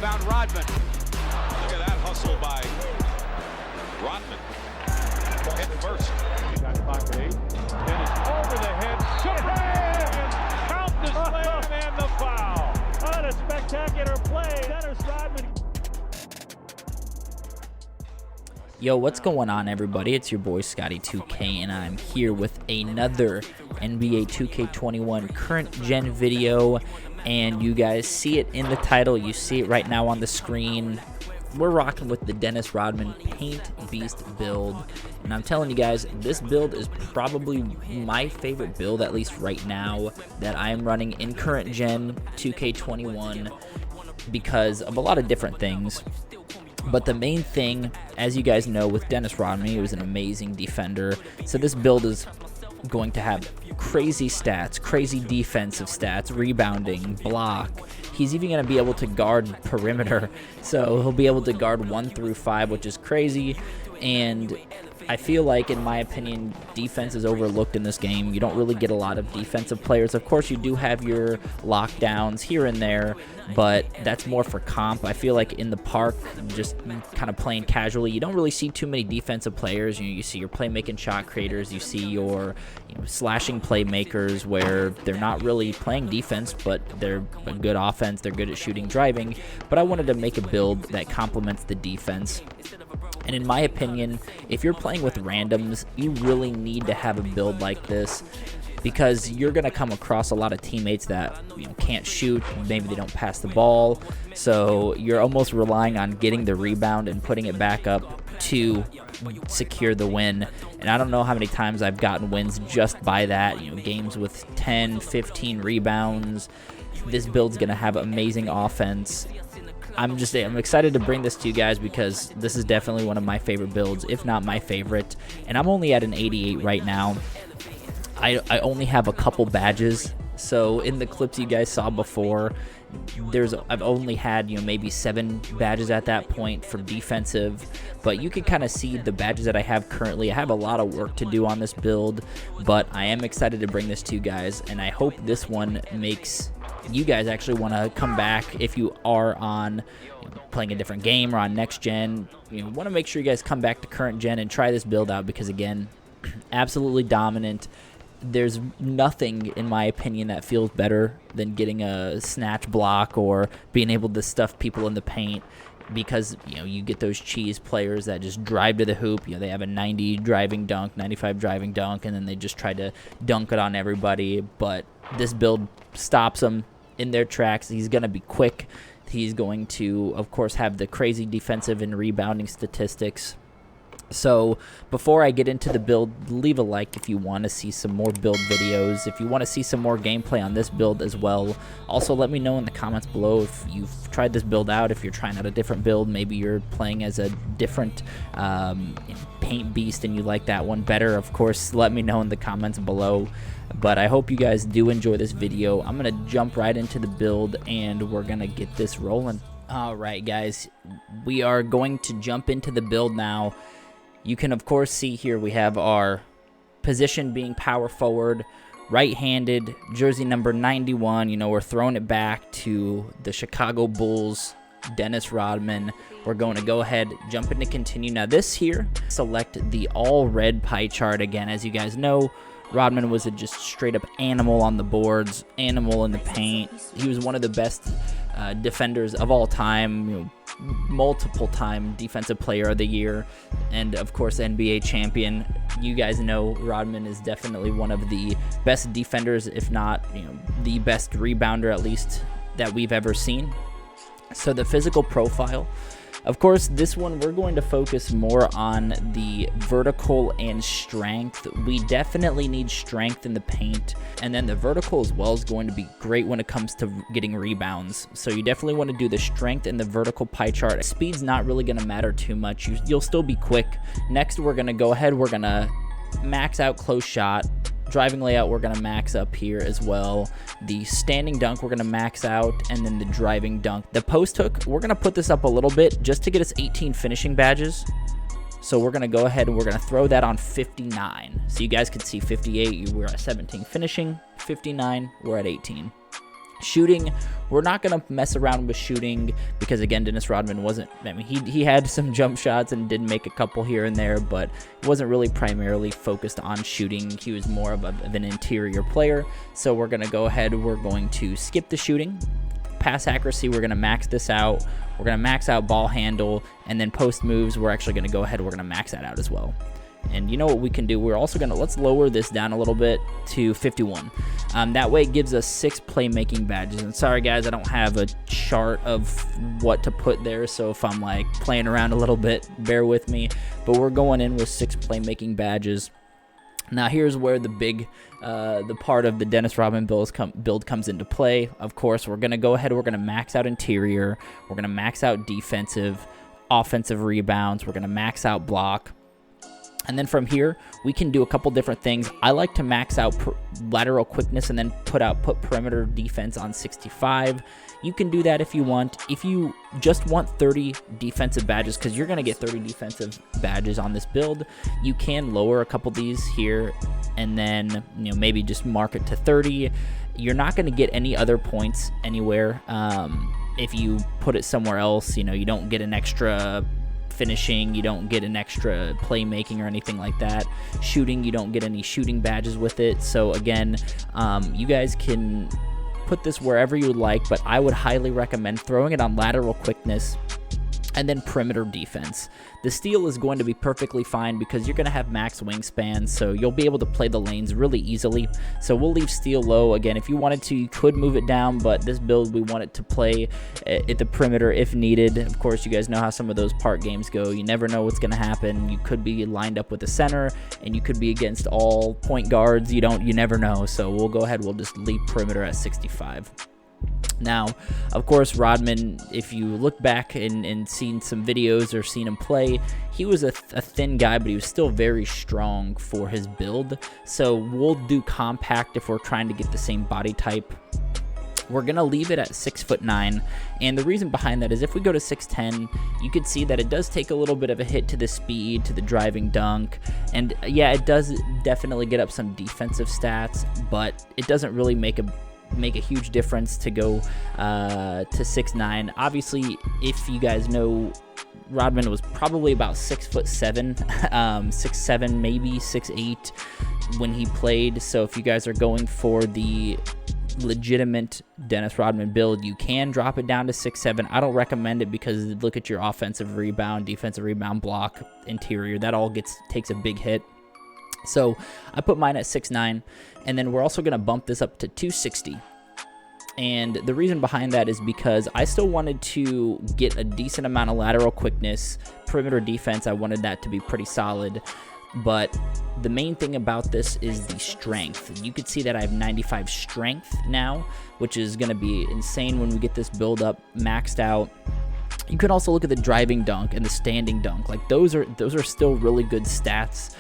Rebound Rodman. Look at that hustle by Rodman. Hit first. Shot clock at 8. Dennis over the head. Slam! Count the slam and the foul. What a spectacular play. Dennis Rodman. Yo, what's going on, everybody? It's your boy Scotty2K, and I'm here with another NBA 2K21 current gen video. And you guys see it in the title. You see it right now on the screen. We're rocking with the Dennis Rodman Paint Beast build. And I'm telling you guys, this build is probably my favorite build, at least right now, that I am running in current gen 2K21 because of a lot of different things. But the main thing, as you guys know, with Dennis Rodman, he was an amazing defender. So this build is going to have crazy stats, crazy defensive stats, rebounding, block. He's even going to be able to guard perimeter. So he'll be able to guard 1 through 5, which is crazy. And I feel like, in my opinion, defense is overlooked in this game. You don't really get a lot of defensive players. Of course, you do have your lockdowns here and there, but that's more for comp. I feel like in the park, just kind of playing casually, you don't really see too many defensive players. You see your playmaking shot creators, you see your slashing playmakers where they're not really playing defense, but they're a good offense, they're good at shooting, driving. But I wanted to make a build that complements the defense. And in my opinion, if you're playing with randoms, you really need to have a build like this because you're going to come across a lot of teammates that can't shoot, maybe they don't pass the ball, so you're almost relying on getting the rebound and putting it back up to secure the win. And I don't know how many times I've gotten wins just by that, games with 10, 15 rebounds. This build's going to have amazing offense. I'm excited to bring this to you guys because this is definitely one of my favorite builds, if not my favorite. And I'm only at an 88 right now. I only have a couple badges. So in the clips you guys saw before, I've only had maybe 7 badges at that point for defensive. But you can kind of see the badges that I have currently. I have a lot of work to do on this build, but I am excited to bring this to you guys, and I hope this one makes you guys actually want to come back if you are on playing a different game or on next gen. Want to make sure you guys come back to current gen and try this build out because, again, absolutely dominant. There's nothing, in my opinion, that feels better than getting a snatch block or being able to stuff people in the paint because, you get those cheese players that just drive to the hoop. They have a 90 driving dunk, 95 driving dunk, and then they just try to dunk it on everybody. But this build stops them in their tracks. He's going to be quick. He's going to, of course, have the crazy defensive and rebounding statistics. So before I get into the build, leave a like if you want to see some more build videos. If you want to see some more gameplay on this build as well. Also, let me know in the comments below if you've tried this build out, if you're trying out a different build. Maybe you're playing as a different paint beast and you like that one better. Of course, let me know in the comments below. But I hope you guys do enjoy this video. I'm going to jump right into the build and we're going to get this rolling. All right, guys, we are going to jump into the build now. You can, of course, see here we have our position being power forward, right-handed, jersey number 91. We're throwing it back to the Chicago Bulls, Dennis Rodman. We're going to go ahead, jump into continue. Now this here, select the all-red pie chart again. As you guys know, Rodman was a just straight-up animal on the boards, animal in the paint. He was one of the best defenders of all time, multiple-time Defensive Player of the Year, and, of course, NBA champion. You guys know Rodman is definitely one of the best defenders, if not, the best rebounder, at least, that we've ever seen. So the physical profile, of course, this one we're going to focus more on the vertical and strength. We definitely need strength in the paint, and then the vertical as well is going to be great when it comes to getting rebounds. So you definitely want to do the strength and the vertical pie chart. Speed's not really going to matter too much. You'll still be quick. Next, we're going to go ahead. We're going to max out close shot. Driving layout, we're going to max up here as well. The standing dunk, we're going to max out, and then the driving dunk. The post hook, we're going to put this up a little bit just to get us 18 finishing badges. So we're going to go ahead and we're going to throw that on 59. So you guys can see 58, we're at 17 finishing. 59, we're at 18. Shooting, we're not going to mess around with shooting because, again, Dennis Rodman wasn't, I mean, he had some jump shots and did make a couple here and there, but it wasn't really primarily focused on shooting. He was more of an interior player. So we're going to go ahead, we're going to skip the shooting. Pass accuracy, we're going to max this out. We're going to max out ball handle, and then post moves, we're actually going to go ahead, we're going to max that out as well. And you know what we can do? We're also going to, let's lower this down a little bit to 51. That way it gives us 6 playmaking badges. And sorry guys, I don't have a chart of what to put there, so if I'm like playing around a little bit, bear with me. But we're going in with 6 playmaking badges. Now here's where the big, the part of the Dennis Rodman build comes into play. Of course, we're going to go ahead, we're going to max out interior. We're going to max out defensive, offensive rebounds. We're going to max out block. And then from here, we can do a couple different things. I like to max out lateral quickness and then put perimeter defense on 65. You can do that if you want. If you just want 30 defensive badges, because you're going to get 30 defensive badges on this build, you can lower a couple of these here and then, you know, maybe just mark it to 30. You're not going to get any other points anywhere. If you put it somewhere else, you know, you don't get an extra finishing, you don't get an extra playmaking or anything like that. Shooting, you don't get any shooting badges with it. So again, you guys can put this wherever you would like, but I would highly recommend throwing it on lateral quickness and then perimeter defense. The steal is going to be perfectly fine because you're going to have max wingspan, so you'll be able to play the lanes really easily. So we'll leave steal low. Again, if you wanted to, you could move it down, but this build, we want it to play at the perimeter if needed. Of course, you guys know how some of those park games go. You never know what's going to happen. You could be lined up with a center, and you could be against all point guards. You never know. So we'll go ahead, we'll just leave perimeter at 65. Now, of course, Rodman, if you look back and seen some videos or seen him play, he was a thin guy, but he was still very strong for his build. So we'll do compact if we're trying to get the same body type. We're going to leave it at 6'9", and the reason behind that is if we go to 6'10", you could see that it does take a little bit of a hit to the speed, to the driving dunk, and yeah, it does definitely get up some defensive stats, but it doesn't really make a huge difference to go to 6'9". Obviously, if you guys know, Rodman was probably about 6'7", 6'7", maybe 6'8" when he played. So if you guys are going for the legitimate Dennis Rodman build, you can drop it down to 6'7". I don't recommend it because look at your offensive rebound, defensive rebound, block, interior. That all takes a big hit. So I put mine at 6'9", and then we're also going to bump this up to 260. And the reason behind that is because I still wanted to get a decent amount of lateral quickness, perimeter defense. I wanted that to be pretty solid. But the main thing about this is the strength. You could see that I have 95 strength now, which is going to be insane when we get this build up maxed out. You can also look at the driving dunk and the standing dunk. Like those are still really good stats.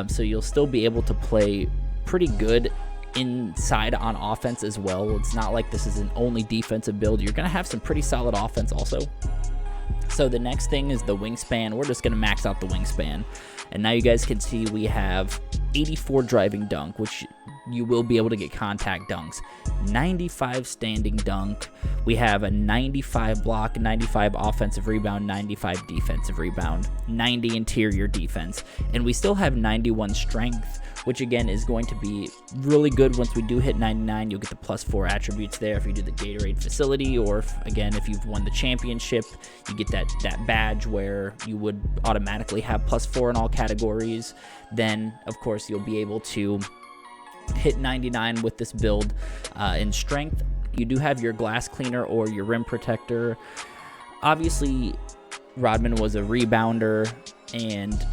So you'll still be able to play pretty good inside on offense as well. It's not like this is an only defensive build. You're going to have some pretty solid offense also. So the next thing is the wingspan. We're just going to max out the wingspan. And now you guys can see we have 84 driving dunk, which you will be able to get contact dunks. 95 standing dunk. We have a 95 block, 95 offensive rebound, 95 defensive rebound, 90 interior defense. And we still have 91 strength, which again is going to be really good. Once we do hit 99, you'll get the +4 attributes there if you do the Gatorade facility, or if you've won the championship, you get that badge where you would automatically have +4 in all categories. Then of course you'll be able to hit 99 with this build in strength. You do have your glass cleaner or your rim protector. Obviously, Rodman was a rebounder and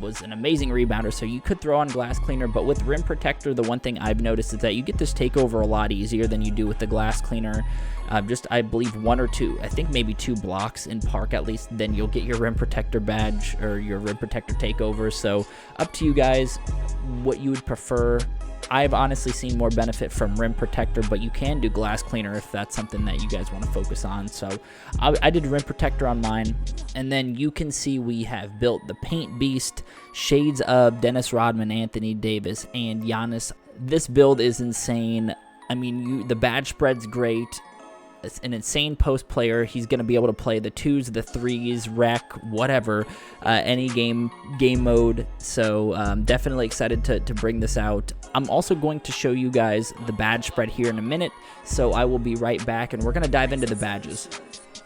was an amazing rebounder, so you could throw on glass cleaner. But with rim protector, the one thing I've noticed is that you get this takeover a lot easier than you do with the glass cleaner. I believe 1 or 2, I think maybe 2 blocks in park at least, then you'll get your rim protector badge or your rim protector takeover. So up to you guys what you would prefer. I've honestly seen more benefit from rim protector, but you can do glass cleaner if that's something that you guys want to focus on. So I did rim protector on mine. And then you can see we have built the Paint Beast, shades of Dennis Rodman, Anthony Davis, and Giannis. This build is insane. I mean, the badge spread's great. It's an insane post player. He's going to be able to play the 2s, the 3s, rec, whatever, any game mode. So definitely excited to bring this out. I'm also going to show you guys the badge spread here in a minute. So I will be right back, and we're going to dive into the badges.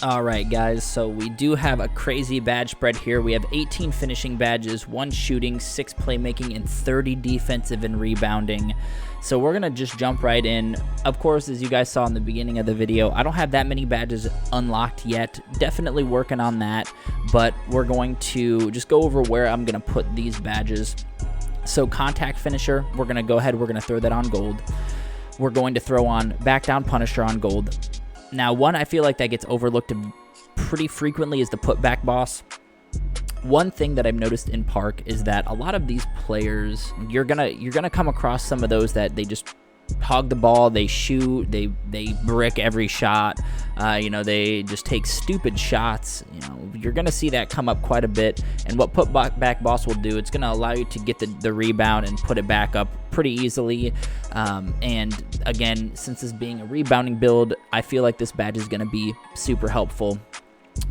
All right, guys, so we do have a crazy badge spread here. We have 18 finishing badges, 1 shooting, 6 playmaking, and 30 defensive and rebounding. So we're going to just jump right in. Of course, as you guys saw in the beginning of the video, I don't have that many badges unlocked yet. Definitely working on that, but we're going to just go over where I'm going to put these badges. So contact finisher, we're going to go ahead, we're going to throw that on gold. We're going to throw on back down punisher on gold. Now, one I feel like that gets overlooked pretty frequently is the putback boss. One thing that I've noticed in Park is that a lot of these players, you're gonna come across some of those that they just hog the ball, they shoot, they brick every shot, you know, they just take stupid shots. You know, you're gonna see that come up quite a bit. And what putback boss will do, it's gonna allow you to get the rebound and put it back up pretty easily. And again, since this being a rebounding build, I feel like this badge is gonna be super helpful.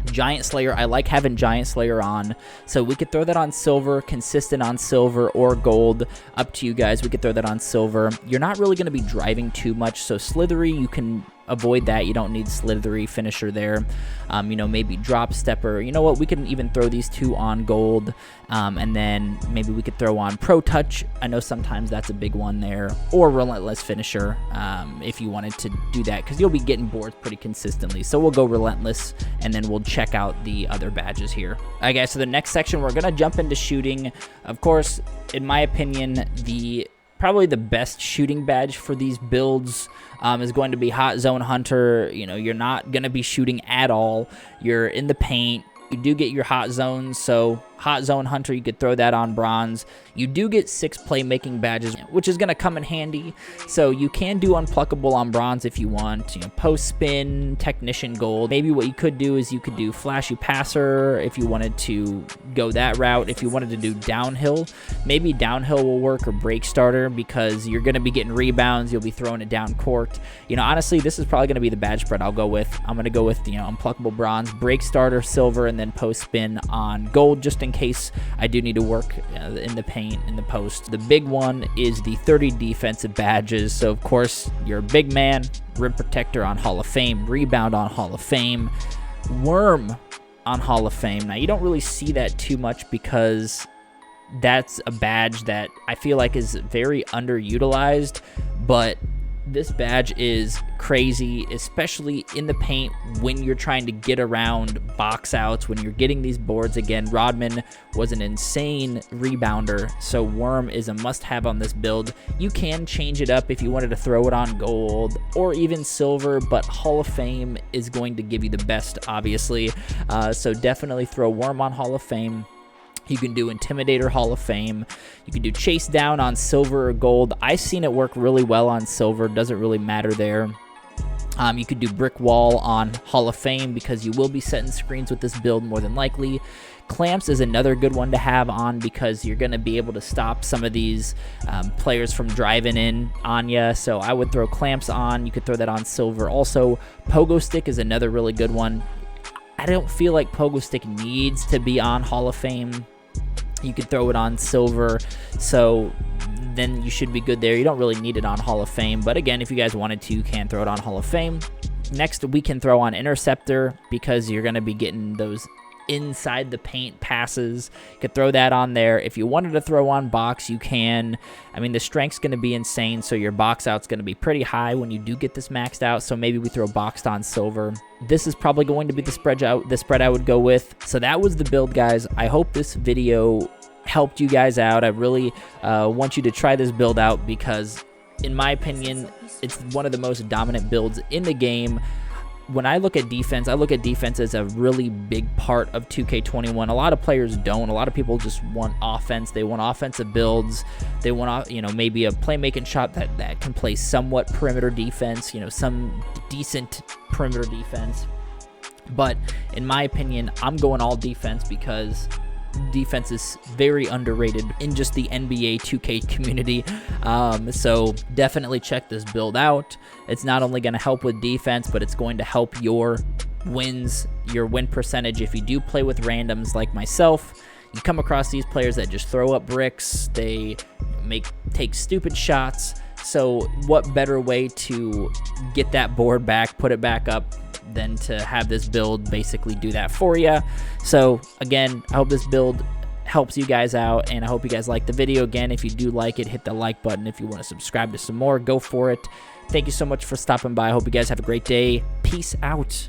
Giant Slayer, I like having Giant Slayer on, so we could throw that on silver, consistent on silver or gold, up to you guys. We could throw that on silver. You're not really going to be driving too much, so slithery, you can avoid that. You don't need slithery finisher there. You know, maybe drop stepper. You know what, we can even throw these 2 on gold, and then maybe we could throw on pro touch. I know sometimes that's a big one there, or relentless finisher, if you wanted to do that, because you'll be getting boards pretty consistently. So we'll go relentless, and then we'll check out the other badges here. All right, guys, so the next section, we're gonna jump into shooting. Of course, in my opinion, probably the best shooting badge for these builds is going to be Hot Zone Hunter. You know, you're not going to be shooting at all. You're in the paint. You do get your hot zones, so Hot Zone Hunter, you could throw that on bronze. You do get 6 playmaking badges, which is going to come in handy. So you can do unpluckable on bronze if you want. You know, post spin, technician gold. Maybe what you could do is you could do flashy passer if you wanted to go that route. If you wanted to do downhill, maybe downhill will work, or break starter, because you're going to be getting rebounds. You'll be throwing it down court. You know, honestly, this is probably going to be the badge spread I'll go with. I'm going to go with, you know, unpluckable bronze, break starter silver, and then post spin on gold, just in case I do need to work in the paint, in the post. The big one is the 30 defensive badges. So of course, you're a big man, rim protector on Hall of Fame, rebound on Hall of Fame, worm on Hall of Fame. Now, you don't really see that too much because that's a badge that I feel like is very underutilized, but this badge is crazy, especially in the paint when you're trying to get around box outs, when you're getting these boards. Again, Rodman was an insane rebounder, so Worm is a must-have on this build. You can change it up if you wanted to throw it on gold or even silver, but Hall of Fame is going to give you the best, obviously. So definitely throw Worm on Hall of Fame. You can do Intimidator Hall of Fame. You can do Chase Down on silver or gold. I've seen it work really well on silver. Doesn't really matter there. You could do Brick Wall on Hall of Fame because you will be setting screens with this build more than likely. Clamps is another good one to have on because you're going to be able to stop some of these players from driving in on you. So I would throw Clamps on. You could throw that on silver. Also, Pogo Stick is another really good one. I don't feel like Pogo Stick needs to be on Hall of Fame. You could throw it on silver, so then you should be good there. You don't really need it on Hall of Fame, but again, if you guys wanted to, you can throw it on Hall of Fame. Next, we can throw on Interceptor because you're going to be getting those inside the paint passes. You could throw that on there. If you wanted to throw on box, you can. I mean, the strength's going to be insane, so your box out's going to be pretty high when you do get this maxed out, so maybe we throw boxed on silver. This is probably going to be the spread I would go with. So that was the build, guys. I hope this video helped you guys out. I really want you to try this build out because, in my opinion, it's one of the most dominant builds in the game. When I look at defense, I look at defense as a really big part of 2K21. A lot of players don't. A lot of people just want offense. They want offensive builds. They want, you know, maybe a playmaking shot that can play somewhat perimeter defense, you know, some decent perimeter defense. But in my opinion, I'm going all defense because defense is very underrated in just the NBA 2K community. So definitely check this build out. It's not only going to help with defense, but it's going to help your wins, your win percentage. If you do play with randoms like myself, you come across these players that just throw up bricks, they take stupid shots. So what better way to get that board back, put it back up, than to have this build basically do that for you. So again, I hope this build helps you guys out, and I hope you guys like the video. Again, if you do like it, hit the like button. If you want to subscribe to some more, go for it. Thank you so much for stopping by. I hope you guys have a great day. Peace out.